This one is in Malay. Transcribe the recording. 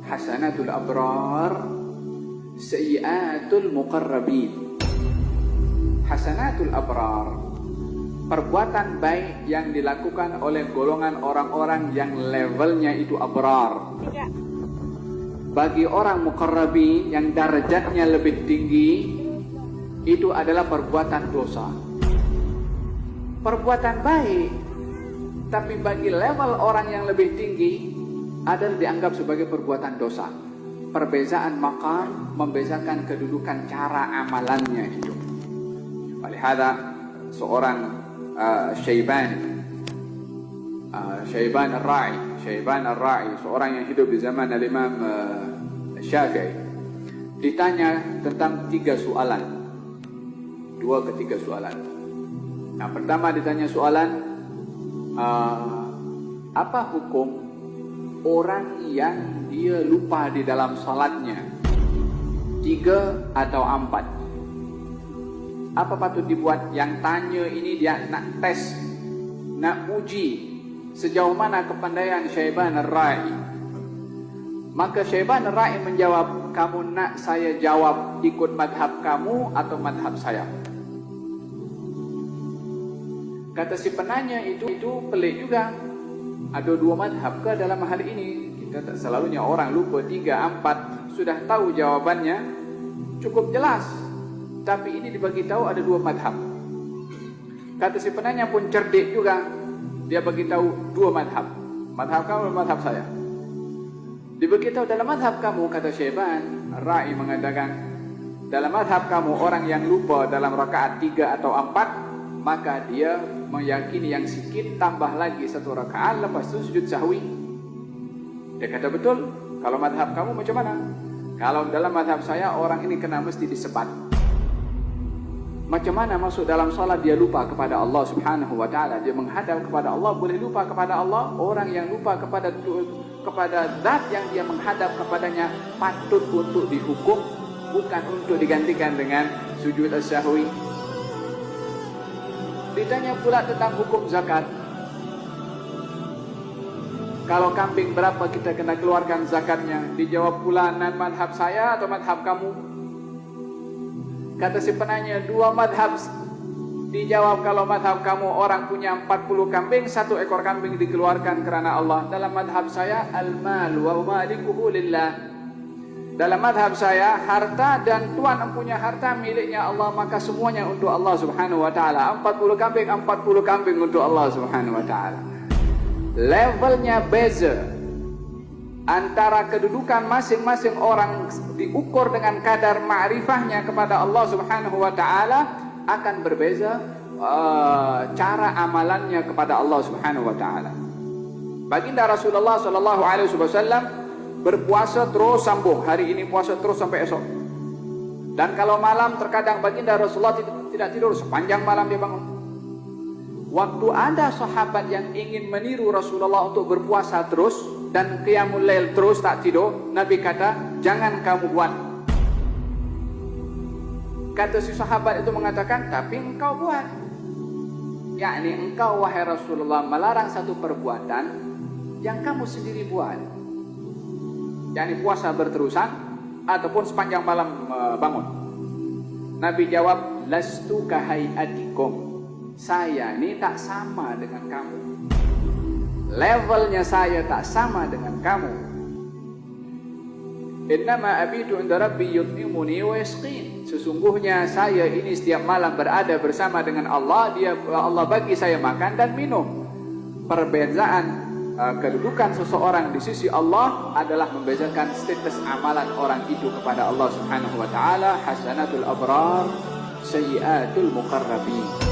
Hasanatul abrar, sayyiatul muqarrabin. Hasanatul abrar, perbuatan baik yang dilakukan oleh golongan orang-orang yang levelnya itu abrar. Bagi orang muqarrabin yang darajatnya lebih tinggi, itu adalah perbuatan dosa. Perbuatan baik, tapi bagi level orang yang lebih tinggi adalah dianggap sebagai perbuatan dosa. Perbezaan maqam membezakan kedudukan cara amalannya itu. Walihada seorang Syaiban Ar-Ra'i, seorang yang hidup di zaman Al-Imam Syafi'i, ditanya tentang 3 soalan, 2 ke 3 soalan. Yang pertama ditanya soalan, apa hukum orang yang dia lupa di dalam salatnya 3 atau 4? Apa patut dibuat? Yang tanya ini dia nak tes, nak uji sejauh mana kepandaian Syaiban Ar-Ra'i. Maka Syaiban Ar-Ra'i menjawab, kamu nak saya jawab ikut madhab kamu atau madhab saya? Kata si penanya itu pelik juga. Ada 2 madhab ke dalam hal ini? Kita tak selalunya orang lupa 3, 4 sudah tahu jawabannya cukup jelas. Tapi ini dibagi tahu ada 2 madhab. Kata si penanya pun cerdik juga. Dia bagi tahu 2 madhab. Madhab kamu dan madhab saya. Dibagi tahu dalam madhab kamu, kata Syaiban Ar-Ra'i mengatakan, dalam madhab kamu orang yang lupa dalam rakaat 3 atau 4, maka dia meyakini yang sikit tambah lagi 1 rakaat, lepas itu sujud sahwi. Dia kata betul. Kalau madhab kamu macam mana? Kalau dalam madhab saya orang ini kena mesti disebat. Macam mana masuk dalam salat dia lupa kepada Allah Subhanahu wa taala, dia menghadap kepada Allah, boleh lupa kepada Allah? Orang yang lupa kepada zat yang dia menghadap kepadanya patut untuk dihukum, bukan untuk digantikan dengan sujud as-sahwi. Ditanya pula tentang hukum zakat. Kalau kambing berapa kita kena keluarkan zakatnya? Dijawab pula, nan madhab saya atau madhab kamu? Kata si penanya, 2 madhab. Dijawab, kalau madhab kamu orang punya 40 kambing, 1 ekor kambing dikeluarkan kerana Allah. Dalam madhab saya, al-mal wa malikuhu lillah. Dalam madhab saya, harta dan tuan punya harta miliknya Allah, maka semuanya untuk Allah Subhanahu wa ta'ala. 40 kambing untuk Allah Subhanahu wa ta'ala. Levelnya beza. Antara kedudukan masing-masing orang diukur dengan kadar ma'rifahnya kepada Allah Subhanahu wa ta'ala, akan berbeza cara amalannya kepada Allah Subhanahu wa ta'ala. Baginda Rasulullah sallallahu alaihi wasallam berpuasa terus sambung, hari ini puasa terus sampai esok. Dan kalau malam terkadang baginda Rasulullah tidak tidur, sepanjang malam dia bangun. Waktu ada sahabat yang ingin meniru Rasulullah untuk berpuasa terus dan qiyamul lail terus tak tidur, Nabi kata, jangan kamu buat. Kata si sahabat itu mengatakan, tapi engkau buat. Yakni engkau wahai Rasulullah melarang satu perbuatan yang kamu sendiri buat. Yakni puasa berterusan ataupun sepanjang malam bangun. Nabi jawab, lastu kahayatikum. Saya ini tak sama dengan kamu. Levelnya saya tak sama dengan kamu. Innama abidu inda rabbi yut'imuni wa yasqin. Sesungguhnya saya ini setiap malam berada bersama dengan Allah. Allah bagi saya makan dan minum. Perbezaan kedudukan seseorang di sisi Allah adalah membezakan status amalan orang itu kepada Allah Subhanahu wa taala. Hasanatul abrar, sayyiatul muqarrabin.